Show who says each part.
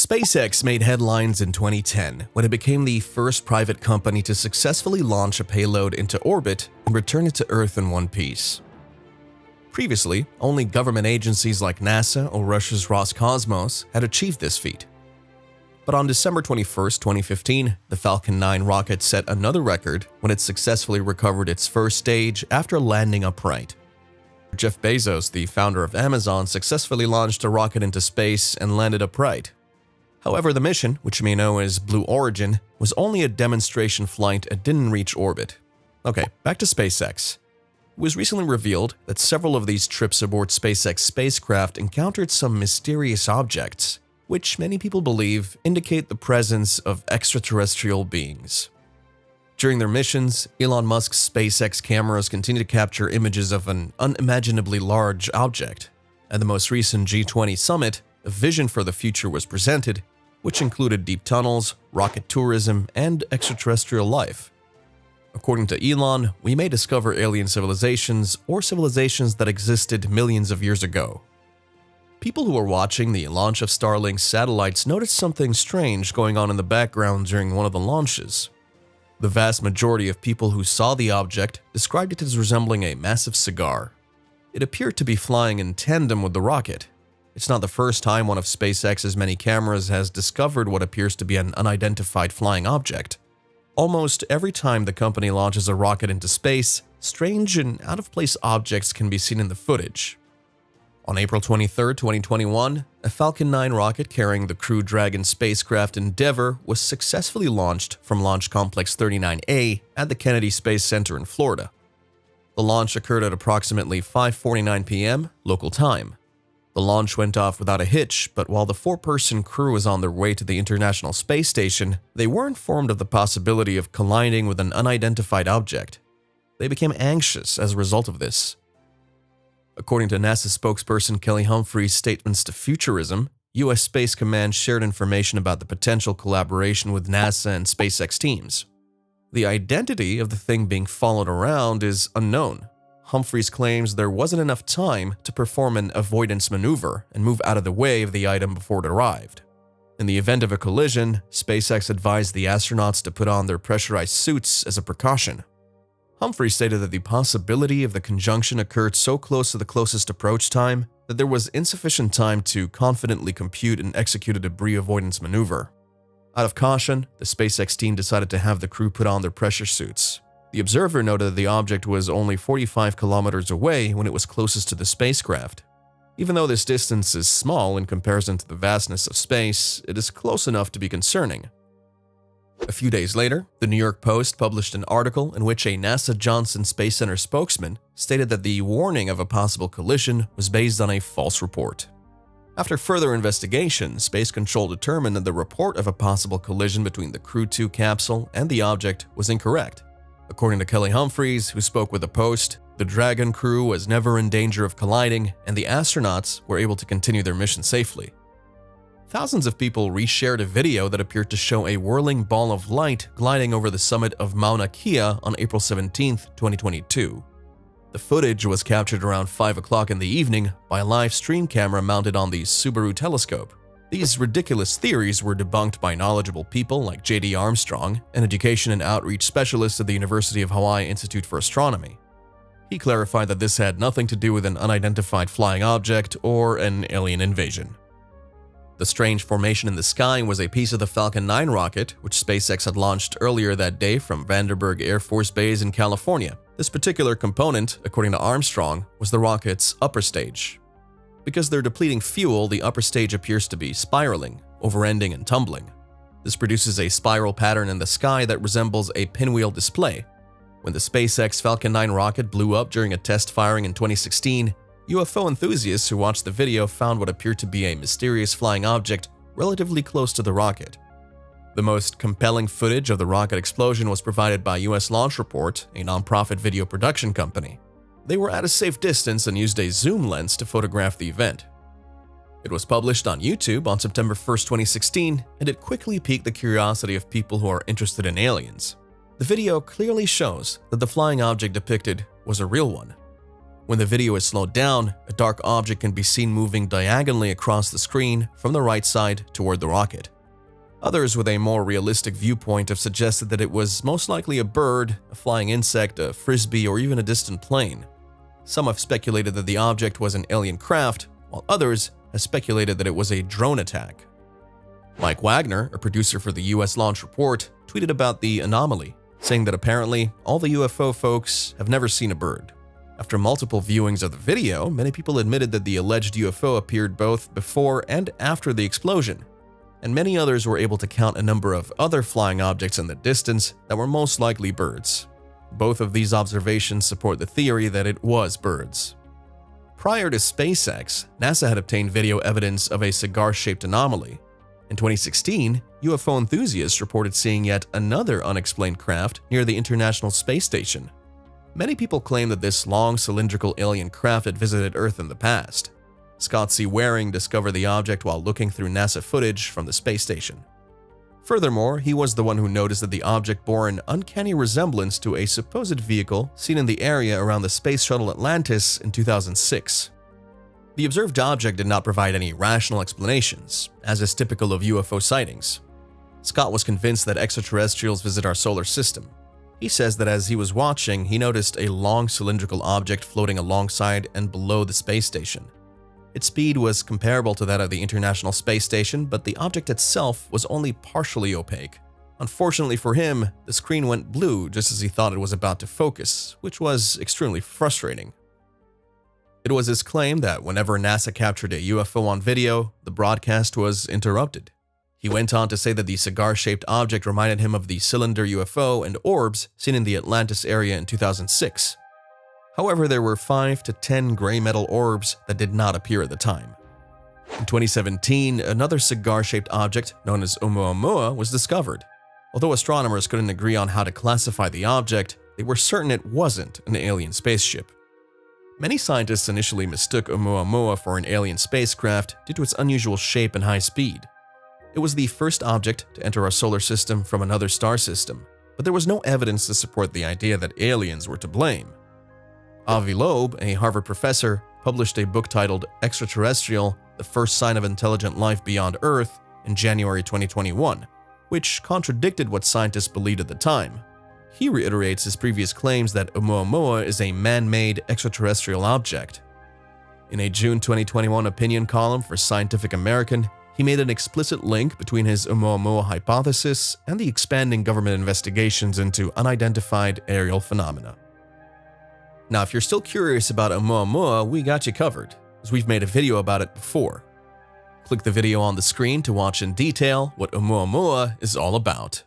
Speaker 1: SpaceX made headlines in 2010 when it became the first private company to successfully launch a payload into orbit and return it to Earth in one piece. Previously, only government agencies like NASA or Russia's Roscosmos had achieved this feat. But on December 21, 2015, the Falcon 9 rocket set another record when it successfully recovered its first stage after landing upright. Jeff Bezos, the founder of Amazon, successfully launched a rocket into space and landed upright. However, the mission, which you may know as Blue Origin, was only a demonstration flight and didn't reach orbit. Okay, back to SpaceX. It was recently revealed that several of these trips aboard SpaceX spacecraft encountered some mysterious objects, which many people believe indicate the presence of extraterrestrial beings. During their missions, Elon Musk's SpaceX cameras continue to capture images of an unimaginably large object. At the most recent G20 summit, a vision for the future was presented, which included deep tunnels, rocket tourism, and extraterrestrial life. According to Elon, we may discover alien civilizations or civilizations that existed millions of years ago. People who were watching the launch of Starlink's satellites noticed something strange going on in the background during one of the launches. The vast majority of people who saw the object described it as resembling a massive cigar. It appeared to be flying in tandem with the rocket. It's not the first time one of SpaceX's many cameras has discovered what appears to be an unidentified flying object. Almost every time the company launches a rocket into space, strange and out-of-place objects can be seen in the footage. On April 23, 2021, a Falcon 9 rocket carrying the Crew Dragon spacecraft Endeavour was successfully launched from Launch Complex 39A at the Kennedy Space Center in Florida. The launch occurred at approximately 5:49 p.m. local time. The launch went off without a hitch, but while the four-person crew was on their way to the International Space Station, they were informed of the possibility of colliding with an unidentified object. They became anxious as a result of this. According to NASA spokesperson Kelly Humphrey's statements to Futurism, U.S. Space Command shared information about the potential collaboration with NASA and SpaceX teams. The identity of the thing being followed around is unknown. Humphreys claims there wasn't enough time to perform an avoidance maneuver and move out of the way of the item before it arrived. In the event of a collision, SpaceX advised the astronauts to put on their pressurized suits as a precaution. Humphrey stated that the possibility of the conjunction occurred so close to the closest approach time that there was insufficient time to confidently compute and execute a debris avoidance maneuver. Out of caution, the SpaceX team decided to have the crew put on their pressure suits. The observer noted that the object was only 45 kilometers away when it was closest to the spacecraft. Even though this distance is small in comparison to the vastness of space, it is close enough to be concerning. A few days later, the New York Post published an article in which a NASA Johnson Space Center spokesman stated that the warning of a possible collision was based on a false report. After further investigation, Space Control determined that the report of a possible collision between the Crew 2 capsule and the object was incorrect. According to Kelly Humphreys, who spoke with the Post, the Dragon crew was never in danger of colliding and the astronauts were able to continue their mission safely. Thousands of people reshared a video that appeared to show a whirling ball of light gliding over the summit of Mauna Kea on April 17, 2022. The footage was captured around 5 o'clock in the evening by a live stream camera mounted on the Subaru telescope. These ridiculous theories were debunked by knowledgeable people like J.D. Armstrong, an education and outreach specialist at the University of Hawaii Institute for Astronomy. He clarified that this had nothing to do with an unidentified flying object or an alien invasion. The strange formation in the sky was a piece of the Falcon 9 rocket, which SpaceX had launched earlier that day from Vandenberg Air Force Base in California. This particular component, according to Armstrong, was the rocket's upper stage. Because they're depleting fuel, the upper stage appears to be spiraling, overending and tumbling. This produces a spiral pattern in the sky that resembles a pinwheel display. When the SpaceX Falcon 9 rocket blew up during a test firing in 2016, UFO enthusiasts who watched the video found what appeared to be a mysterious flying object relatively close to the rocket. The most compelling footage of the rocket explosion was provided by US Launch Report, a nonprofit video production company. They were at a safe distance and used a zoom lens to photograph the event. It was published on YouTube on September 1, 2016, and it quickly piqued the curiosity of people who are interested in aliens. The video clearly shows that the flying object depicted was a real one. When the video is slowed down, a dark object can be seen moving diagonally across the screen from the right side toward the rocket. Others with a more realistic viewpoint have suggested that it was most likely a bird, a flying insect, a frisbee, or even a distant plane. Some have speculated that the object was an alien craft, while others have speculated that it was a drone attack. Mike Wagner, a producer for the US Launch Report, tweeted about the anomaly, saying that apparently all the UFO folks have never seen a bird. After multiple viewings of the video, many people admitted that the alleged UFO appeared both before and after the explosion, and many others were able to count a number of other flying objects in the distance that were most likely birds. Both of these observations support the theory that it was birds. Prior to SpaceX, NASA had obtained video evidence of a cigar-shaped anomaly. In 2016, UFO enthusiasts reported seeing yet another unexplained craft near the International Space Station. Many people claim that this long cylindrical alien craft had visited Earth in the past. Scott C. Waring discovered the object while looking through NASA footage from the space station. Furthermore, he was the one who noticed that the object bore an uncanny resemblance to a supposed vehicle seen in the area around the Space Shuttle Atlantis in 2006. The observed object did not provide any rational explanations, as is typical of UFO sightings. Scott was convinced that extraterrestrials visit our solar system. He says that as he was watching, he noticed a long cylindrical object floating alongside and below the space station. Its speed was comparable to that of the International Space Station, but the object itself was only partially opaque. Unfortunately for him, the screen went blue just as he thought it was about to focus, which was extremely frustrating. It was his claim that whenever NASA captured a UFO on video, the broadcast was interrupted. He went on to say that the cigar-shaped object reminded him of the cylinder UFO and orbs seen in the Atlantis area in 2006. However, there were 5 to 10 gray metal orbs that did not appear at the time. In 2017, another cigar-shaped object known as Oumuamua was discovered. Although astronomers couldn't agree on how to classify the object, they were certain it wasn't an alien spaceship. Many scientists initially mistook Oumuamua for an alien spacecraft due to its unusual shape and high speed. It was the first object to enter our solar system from another star system, but there was no evidence to support the idea that aliens were to blame. Avi Loeb, a Harvard professor, published a book titled Extraterrestrial: The First Sign of Intelligent Life Beyond Earth in January 2021, which contradicted what scientists believed at the time. He reiterates his previous claims that Oumuamua is a man-made extraterrestrial object. In a June 2021 opinion column for Scientific American, he made an explicit link between his Oumuamua hypothesis and the expanding government investigations into unidentified aerial phenomena. Now, if you're still curious about Oumuamua, we got you covered, as we've made a video about it before. Click the video on the screen to watch in detail what Oumuamua is all about.